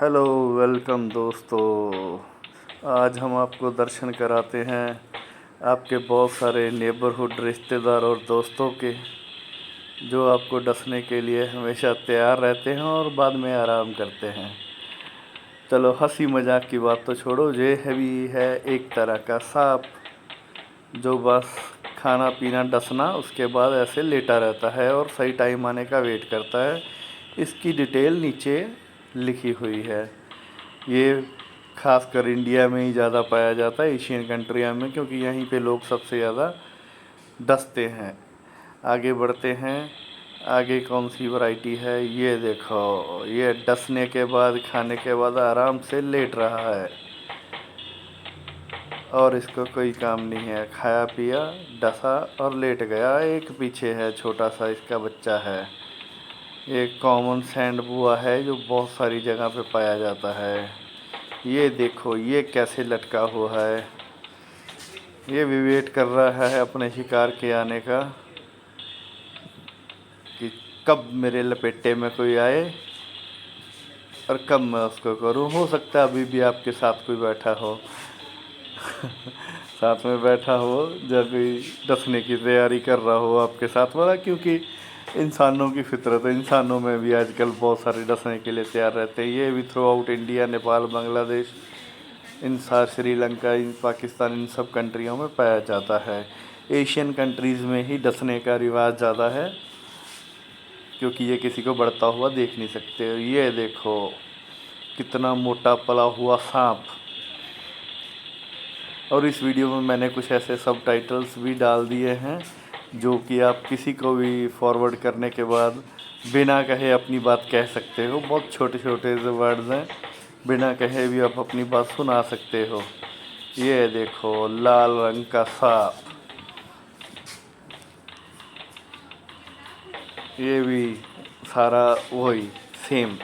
Hello, welcome दोस्तों। आज हम आपको दर्शन कराते हैं आपके बहुत सारे नेबरहुड रिश्तेदार और दोस्तों के, जो आपको डसने के लिए हमेशा तैयार रहते हैं और बाद में आराम करते हैं। चलो, हंसी मजाक की बात तो छोड़ो, ये भी है एक तरह का सांप, जो बस खाना पीना डसना, उसके बाद ऐसे लेटा रहता है और सही टाइम आने का वेट करता है। इसकी डिटेल नीचे लिखी हुई है। ये खासकर इंडिया में ही ज़्यादा पाया जाता है, एशियन कंट्रियों में, क्योंकि यहीं पे लोग सबसे ज़्यादा डसते हैं। आगे बढ़ते हैं। आगे कौन सी वैरायटी है, ये देखो। ये डसने के बाद, खाने के बाद आराम से लेट रहा है और इसको कोई काम नहीं है। खाया पिया, डसा और लेट गया। एक पीछे है, छोटा सा इसका बच्चा है। एक कॉमन सैंड बुआ है, जो बहुत सारी जगह पे पाया जाता है। ये देखो, ये कैसे लटका हुआ है। ये भी वेट कर रहा है अपने शिकार के आने का, कि कब मेरे लपेटे में कोई आए और कब मैं उसको करूं। हो सकता है अभी भी आपके साथ कोई बैठा हो साथ में बैठा हो, जब भी डसने की तैयारी कर रहा हो आपके साथ वाला। क्योंकि इंसानों की फितरत है, इंसानों में भी आजकल बहुत सारे डसने के लिए तैयार रहते हैं। ये भी throughout India, Nepal, Bangladesh, in Sri Lanka, in Pakistan, इन सब कंट्रियों में पाया जाता है। एशियन कंट्रीज़ में ही डसने का रिवाज ज़्यादा है, क्योंकि ये किसी को बढ़ता हुआ देख नहीं सकते। ये देखो, कितना मोटा पला हुआ सांप। और इस वीडियो में मैंने कुछ ऐसे सब टाइटल्स भी डाल दिए हैं, जो कि आप किसी को भी फॉरवर्ड करने के बाद बिना कहे अपनी बात कह सकते हो। बहुत छोटे छोटे से वर्ड्स हैं, बिना कहे भी आप अपनी बात सुना सकते हो। ये देखो, लाल रंग का सांप। ये भी सारा वही सेम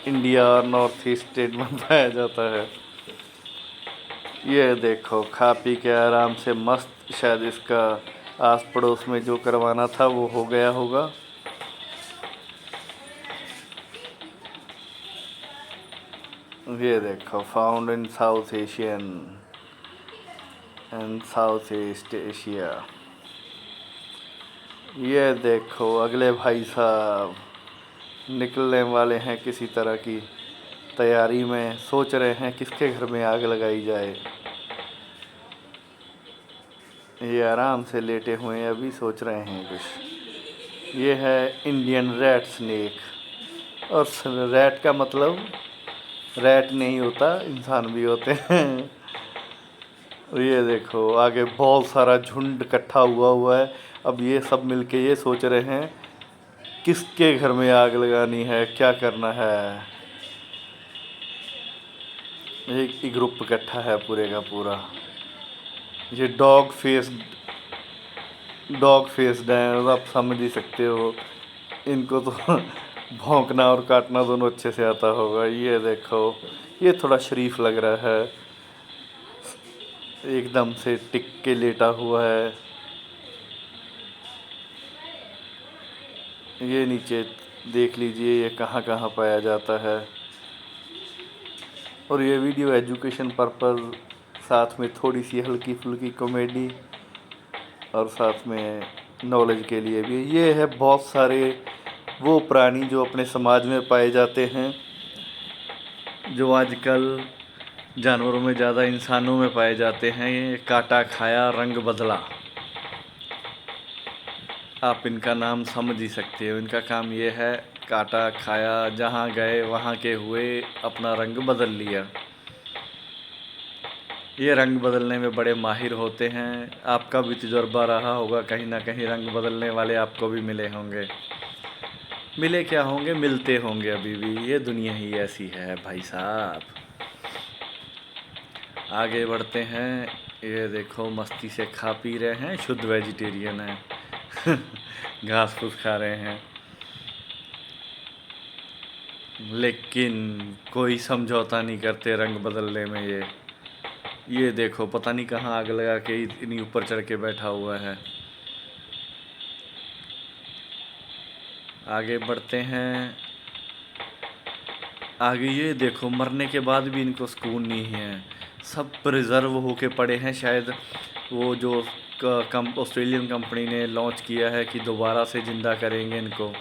इंडिया और नॉर्थ ईस्ट स्टेट में पाया जाता है। ये देखो, खा पी के आराम से मस्त। शायद इसका आस पड़ोस में जो करवाना था वो हो गया होगा। ये देखो, found in south Asian and south east Asia. ये देखो, अगले भाई साहब निकलने वाले हैं किसी तरह की तैयारी में, सोच रहे हैं किसके घर में आग लगाई जाए। ये आराम से लेटे हुए हैं, अभी सोच रहे हैं कुछ। ये है इंडियन रैट स्नेक। और रैट का मतलब रैट नहीं होता, इंसान भी होते हैं। ये देखो, आगे बहुत सारा झुंड इकट्ठा हुआ है। अब ये सब मिलके ये सोच रहे हैं किसके घर में आग लगानी है, क्या करना है। एक ही ग्रुप इकट्ठा है पूरे का पूरा। ये डॉग फेस्ड हैं, आप समझ ही सकते हो। इनको तो भौंकना और काटना दोनों अच्छे से आता होगा। ये देखो, ये थोड़ा शरीफ लग रहा है, एकदम से टिक के लेटा हुआ है। ये नीचे देख लीजिए, ये कहाँ कहाँ पाया जाता है। और ये वीडियो एजुकेशन पर्पज़, साथ में थोड़ी सी हल्की फुल्की कॉमेडी, और साथ में नॉलेज के लिए भी। ये है बहुत सारे वो प्राणी जो अपने समाज में पाए जाते हैं, जो आजकल जानवरों में ज़्यादा इंसानों में पाए जाते हैं। ये काटा खाया, रंग बदला, आप इनका नाम समझ ही सकते हो। इनका काम ये है, काटा खाया, जहाँ गए वहाँ के हुए, अपना रंग बदल लिया। ये रंग बदलने में बड़े माहिर होते हैं। आपका भी तजुर्बा रहा होगा, कहीं ना कहीं रंग बदलने वाले आपको भी मिले होंगे। मिले क्या होंगे, मिलते होंगे अभी भी। ये दुनिया ही ऐसी है भाई साहब। आगे बढ़ते हैं। ये देखो, मस्ती से खा पी रहे हैं, शुद्ध वेजिटेरियन है घास फूस खा रहे हैं, लेकिन कोई समझौता नहीं करते रंग बदलने में। ये देखो, पता नहीं कहाँ आग लगा के इतनी ऊपर चढ़ के बैठा हुआ है। आगे बढ़ते हैं। आगे ये देखो, मरने के बाद भी इनको सुकून नहीं है, सब प्रिजर्व होके पड़े हैं। शायद वो जो ऑस्ट्रेलियन कंपनी ने लॉन्च किया है कि दोबारा से ज़िंदा करेंगे इनको।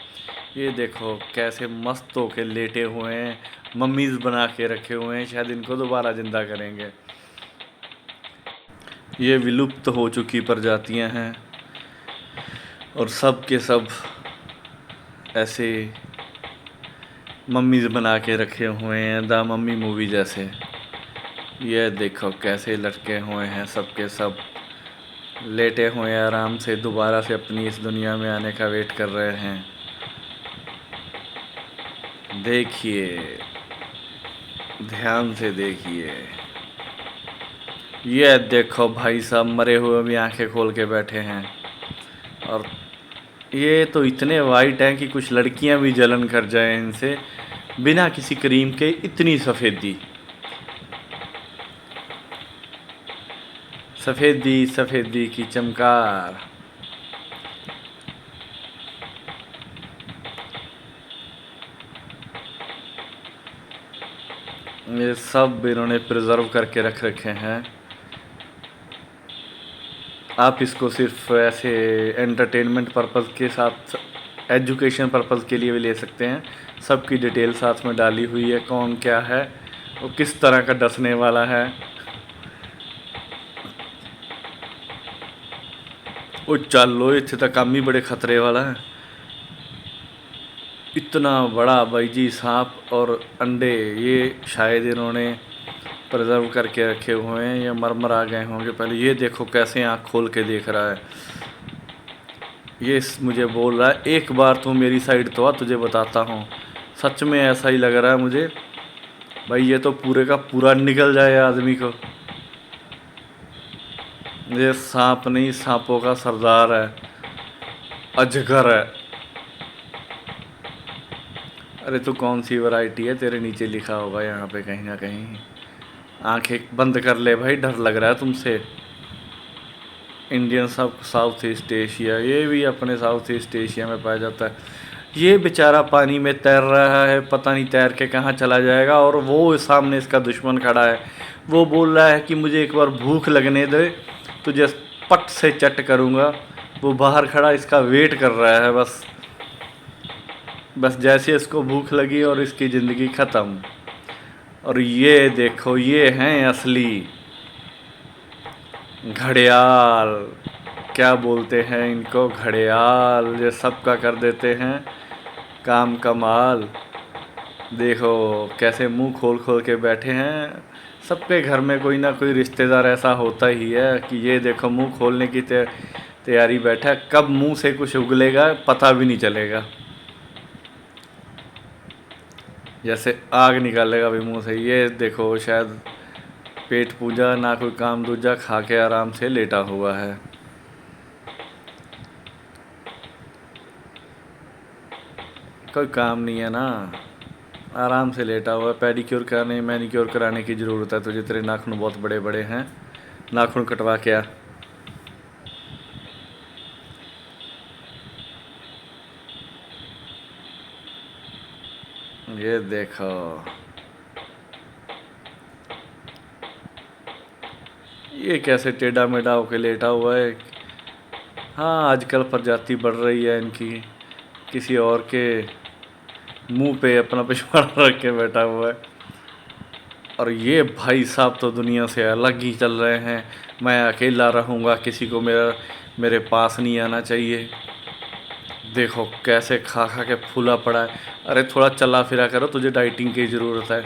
ये देखो कैसे मस्त होके लेटे हुए हैं, मम्मीज़ बना के रखे हुए हैं, शायद इनको दोबारा ज़िंदा करेंगे। ये विलुप्त हो चुकी प्रजातियां हैं और सब के सब ऐसे मम्मीज़ बना के रखे हुए हैं, द मम्मी मूवी जैसे। ये देखो कैसे लटके हुए हैं, सब के सब लेटे हुए हैं, आराम से दोबारा से अपनी इस दुनिया में आने का वेट कर रहे हैं। देखिए, ध्यान से देखिए। ये देखो भाई साहब मरे हुए भी आंखें खोल के बैठे हैं, और ये तो इतने वाइट हैं कि कुछ लड़कियां भी जलन कर जाएं इनसे, बिना किसी क्रीम के इतनी सफ़ेदी। सफ़ेदी सफ़ेदी की चमकार। ये सब इन्होंने प्रिजर्व करके रख रखे हैं। आप इसको सिर्फ ऐसे एंटरटेनमेंट पर्पज़ के साथ, एजुकेशन पर्पज़ के लिए भी ले सकते हैं। सबकी डिटेल साथ में डाली हुई है, कौन क्या है, वो किस तरह का डसने वाला है। वो चलो इत्थे तक काम ही बड़े ख़तरे वाला है। इतना बड़ा भाई जी सांप और अंडे, ये शायद इन्होंने प्रिजर्व करके रखे हुए हैं, या मर आ गए होंगे पहले। ये देखो कैसे आँख खोल के देख रहा है। ये मुझे बोल रहा है एक बार तू मेरी साइड तो आ, तुझे बताता हूँ। सच में ऐसा ही लग रहा है मुझे भाई, ये तो पूरे का पूरा निकल जाए आदमी को। ये सांप नहीं, सांपों का सरदार है, अजगर है। अरे तू कौन सी वैरायटी है, तेरे नीचे लिखा होगा यहाँ पे कहीं ना कहीं। आंखें बंद कर ले भाई, डर लग रहा है तुमसे। इंडियन सब साउथ ईस्ट एशिया, ये भी अपने साउथ ईस्ट एशिया में पाया जाता है। ये बेचारा पानी में तैर रहा है, पता नहीं तैर के कहाँ चला जाएगा, और वो सामने इसका दुश्मन खड़ा है। वो बोल रहा है कि मुझे एक बार भूख लगने दे, तुझे पट से चट करूँगा। वो बाहर खड़ा इसका वेट कर रहा है, बस जैसे इसको भूख लगी और इसकी ज़िंदगी ख़त्म। और ये देखो, ये हैं असली घड़ियाल। क्या बोलते हैं इनको, घड़ियाल। ये सबका कर देते हैं काम कमाल। देखो कैसे मुंह खोल खोल के बैठे हैं। सबके घर में कोई ना कोई रिश्तेदार ऐसा होता ही है कि ये देखो मुंह खोलने की तैयारी बैठा है। कब मुंह से कुछ उगलेगा पता भी नहीं चलेगा, जैसे आग निकालेगा भी मुंह से। ये देखो शायद पेट पूजा ना कोई काम दूजा, खा के आराम से लेटा हुआ है। कोई काम नहीं है ना, आराम से लेटा हुआ है। पेडिक्योर कराने मैनिक्योर कराने की ज़रूरत है तुझे, तेरे नाखून बहुत बड़े बड़े हैं, नाखून कटवा के आ। ये देखो, ये कैसे टेढ़ा मेढ़ा होके लेटा हुआ है। हाँ आजकल प्रजाति बढ़ रही है इनकी, किसी और के मुंह पे अपना पिछवाड़ा रख के बैठा हुआ है। और ये भाई साहब तो दुनिया से अलग ही चल रहे हैं। मैं अकेला रहूँगा, किसी को मेरे पास नहीं आना चाहिए। देखो कैसे खा खा के फूला पड़ा है। अरे थोड़ा चला फिरा करो, तुझे डाइटिंग की ज़रूरत है।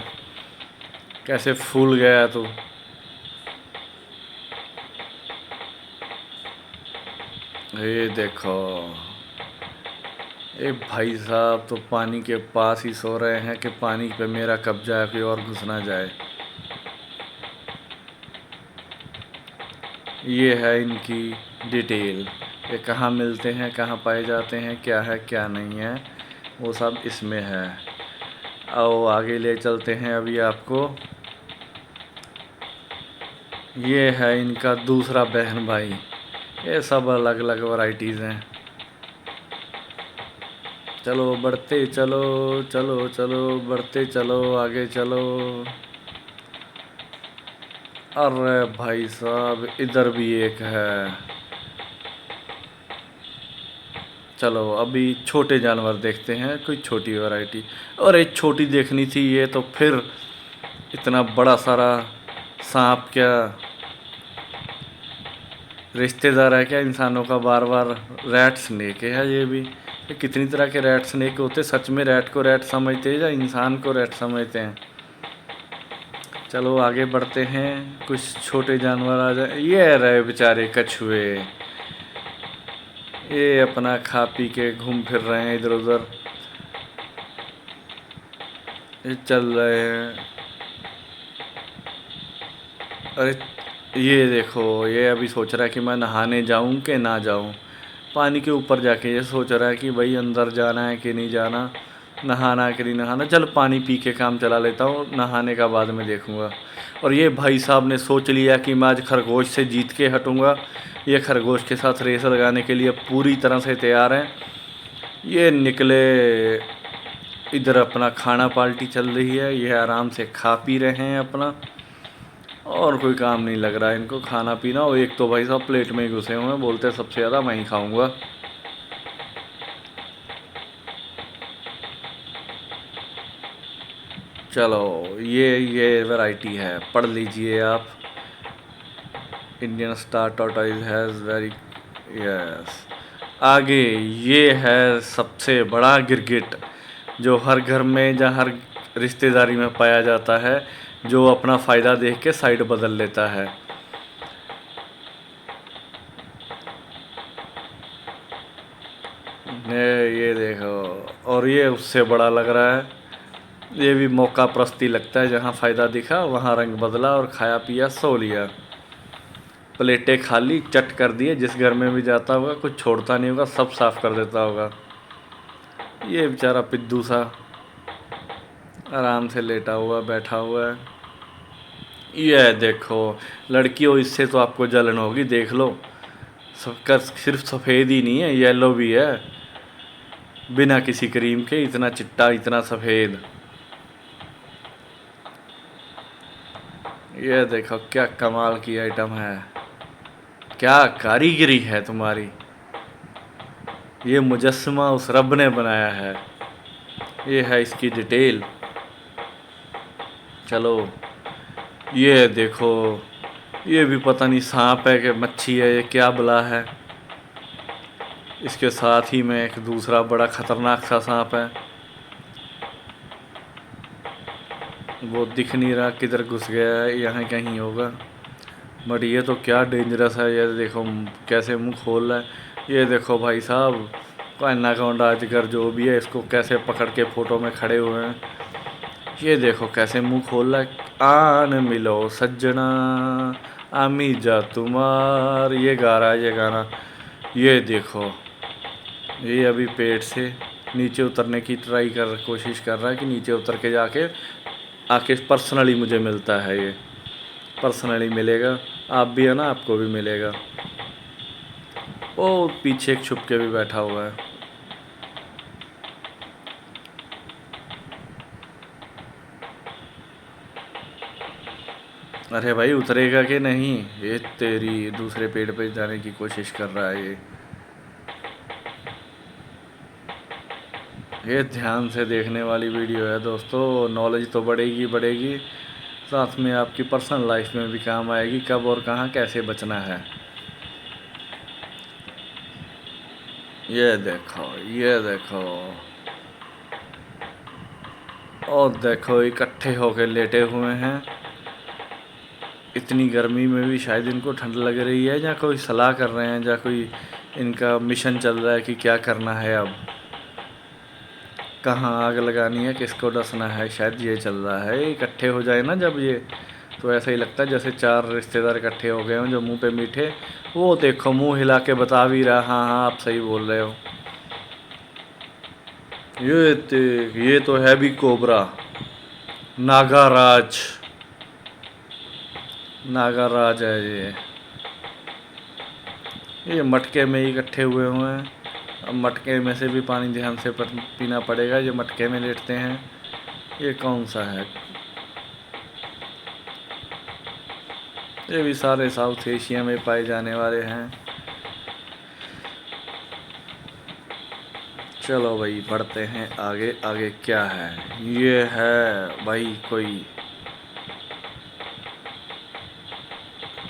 कैसे फूल गया है तू। ये देखो, ये भाई साहब तो पानी के पास ही सो रहे हैं कि पानी पे मेरा कब्जा है, कोई और घुस ना जाए। ये है इनकी डिटेल, ये कहाँ मिलते हैं, कहाँ पाए जाते हैं, क्या है क्या नहीं है, वो सब इसमें है। आओ आगे ले चलते हैं अभी आपको। ये है इनका दूसरा बहन भाई। ये सब अलग अलग वैरायटीज़ हैं। चलो बढ़ते चलो, चलो चलो बढ़ते चलो, आगे चलो। अरे भाई साहब इधर भी एक है। चलो अभी छोटे जानवर देखते हैं, कोई छोटी वैरायटी। और एक छोटी देखनी थी, ये तो फिर इतना बड़ा सारा सांप क्या रिश्तेदार है क्या इंसानों का? बार बार रैट स्नेक है ये कितनी तरह के रैट स्नेक होते, सच में रैट को रैट समझते हैं या इंसान को रैट समझते हैं? चलो आगे बढ़ते हैं, कुछ छोटे जानवर आ जाए। ये रहे बेचारे कछुए, ये अपना खा पी के घूम फिर रहे हैं इधर उधर, ये चल रहे हैं। अरे ये देखो, ये अभी सोच रहा है कि मैं नहाने जाऊं कि ना जाऊं। पानी के ऊपर जाके ये सोच रहा है कि भाई अंदर जाना है कि नहीं जाना, नहाना है कि नहीं नहाना। चल पानी पी के काम चला लेता हूँ, नहाने का बाद में देखूँगा। और ये भाई साहब ने सोच लिया कि मैं आज खरगोश से जीत के हटूँगा। ये खरगोश के साथ रेस लगाने के लिए पूरी तरह से तैयार हैं। ये निकले इधर, अपना खाना पार्टी चल रही है, ये आराम से खा पी रहे हैं अपना, और कोई काम नहीं लग रहा है इनको खाना पीना। और एक तो भाई साहब प्लेट में ही घुसे हुए हैं, बोलते हैं सबसे ज़्यादा मैं ही खाऊंगा। चलो ये वैरायटी है, पढ़ लीजिए आप। Indian star tortoise has very, yes. आगे ये है सबसे बड़ा गिरगिट, जो हर घर में या हर रिश्तेदारी में पाया जाता है, जो अपना फ़ायदा देख के साइड बदल लेता है। ये देखो, और ये उससे बड़ा लग रहा है। ये भी मौका प्रस्ती लगता है, जहाँ फ़ायदा दिखा वहाँ रंग बदला और खाया पिया सो लिया। प्लेटें खाली चट कर दिए, जिस घर में भी जाता होगा कुछ छोड़ता नहीं होगा, सब साफ़ कर देता होगा। ये बेचारा पिद्दू सा आराम से लेटा हुआ बैठा हुआ है। ये देखो लड़कियों, इससे तो आपको जलन होगी, देख लो। सबका सिर्फ सफ़ेद ही नहीं है, येलो भी है, बिना किसी क्रीम के, इतना चिट्टा इतना सफ़ेद। ये देखो क्या कमाल की आइटम है, क्या कारीगरी है तुम्हारी। ये मुजस्समा उस रब ने बनाया है। ये है इसकी डिटेल। चलो ये देखो, ये भी पता नहीं सांप है कि मच्छी है, ये क्या बला है। इसके साथ ही में एक दूसरा बड़ा ख़तरनाक सा सांप है, वो दिख नहीं रहा किधर घुस गया है, यहाँ कहीं होगा। बट ये तो क्या डेंजरस है, ये देखो कैसे मुंह खोल रहा है। ये देखो भाई साहब, एनाकोंडा अजगर जो भी है, इसको कैसे पकड़ के फ़ोटो में खड़े हुए हैं। ये देखो कैसे मुंह खोल रहा है। आन मिलो सज्जना आमी जा तुम्हार, ये गा रहा है ये गाना। ये देखो, ये अभी पेट से नीचे उतरने की कोशिश कर रहा है कि नीचे उतर के जाके आके पर्सनली मुझे मिलता है। ये पर्सनली मिलेगा, आप भी है ना, आपको भी मिलेगा। ओ पीछे एक छुप के भी बैठा हुआ है। अरे भाई उतरेगा कि नहीं, ये तेरी दूसरे पेड़ पे जाने की कोशिश कर रहा है ये ध्यान से देखने वाली वीडियो है दोस्तों, नॉलेज तो बढ़ेगी बढ़ेगी, साथ में आपकी पर्सनल लाइफ में भी काम आएगी, कब और कहाँ कैसे बचना है। ये देखो, ये देखो, और देखो इकट्ठे होकर लेटे हुए हैं। इतनी गर्मी में भी शायद इनको ठंड लग रही है, या कोई सलाह कर रहे हैं, या कोई इनका मिशन चल रहा है कि क्या करना है अब, कहाँ आग लगानी है, किसको डसना है, शायद ये चल रहा है। इकट्ठे हो जाए ना जब ये, तो ऐसा ही लगता है जैसे चार रिश्तेदार इकट्ठे हो गए हों जो मुंह पे मीठे। वो देखो मुंह हिला के बता भी रहा, हाँ हाँ आप सही बोल रहे हो। ये तो है भी कोबरा, नागाराज, नागाराज है ये मटके में ही इकट्ठे हुए हुए हैं। अब मटके में से भी पानी ध्यान से पीना पड़ेगा। ये मटके में लेटते हैं। ये कौन सा है? ये भी सारे साउथ एशिया में पाए जाने वाले हैं। चलो भाई बढ़ते हैं आगे। आगे क्या है? ये है भाई कोई,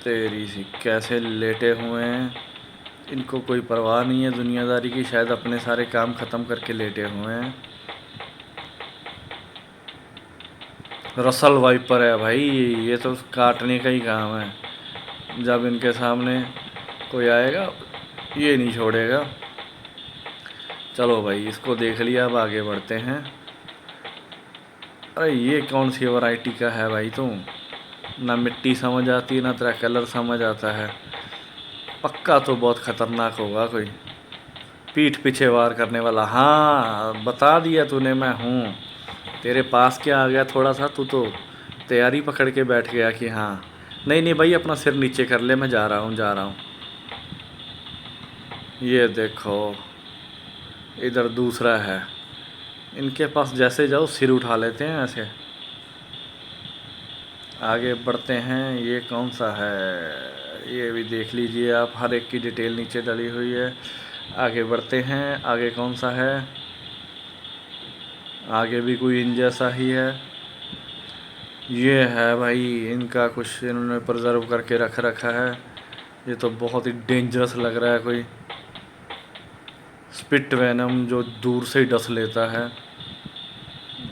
तेरी सी कैसे लेटे हुए हैं। इनको कोई परवाह नहीं है दुनियादारी की, शायद अपने सारे काम ख़त्म करके लेटे हुए हैं। रसल वाइपर है भाई, ये तो काटने का ही काम है। जब इनके सामने कोई आएगा ये नहीं छोड़ेगा। चलो भाई इसको देख लिया, अब आगे बढ़ते हैं। अरे ये कौन सी वैरायटी का है भाई तुम? ना मिट्टी समझ आती ना तेरा कलर समझ आता है। पक्का तो बहुत ख़तरनाक होगा कोई, पीठ पीछे वार करने वाला। हाँ बता दिया तूने मैं हूँ। तेरे पास क्या आ गया थोड़ा सा, तू तो तैयारी पकड़ के बैठ गया कि हाँ। नहीं नहीं भाई अपना सिर नीचे कर ले, मैं जा रहा हूँ जा रहा हूँ। ये देखो इधर दूसरा है। इनके पास जैसे जाओ सिर उठा लेते हैं ऐसे। आगे बढ़ते हैं। ये कौन सा है? ये भी देख लीजिए आप, हर एक की डिटेल नीचे डली हुई है। आगे बढ़ते हैं। आगे कौन सा है? आगे भी कोई इन जैसा ही है। ये है भाई, इनका कुछ इन्होंने प्रिजर्व करके रख रखा है। ये तो बहुत ही डेंजरस लग रहा है, कोई स्पिट वेनम जो दूर से ही डस लेता है।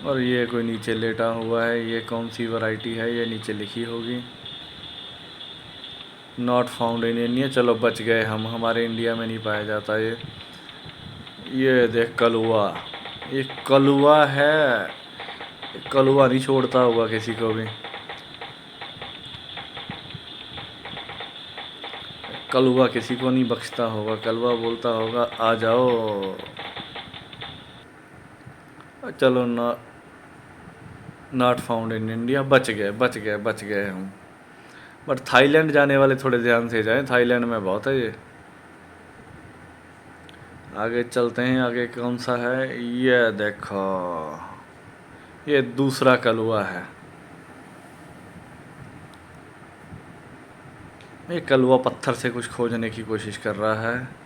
और ये कोई नीचे लेटा हुआ है। ये कौन सी वैरायटी है? ये नीचे लिखी होगी, नॉट फाउंड इन इंडिया। चलो बच गए हम, हमारे इंडिया में नहीं पाया जाता ये। ये देख कलुआ, ये कलुआ है। कलुआ नहीं छोड़ता होगा किसी को भी। कलुआ किसी को नहीं बख्शता होगा। कलुआ बोलता होगा आ जाओ। चलो नॉट फाउंड इन इंडिया, बच गए बच गए बच गए हम। बट थाईलैंड जाने वाले थोड़े ध्यान से जाएं, थाईलैंड में बहुत है ये। आगे चलते हैं। आगे कौन सा है? ये देखो, ये दूसरा कलुआ है। ये कलुआ पत्थर से कुछ खोजने की कोशिश कर रहा है।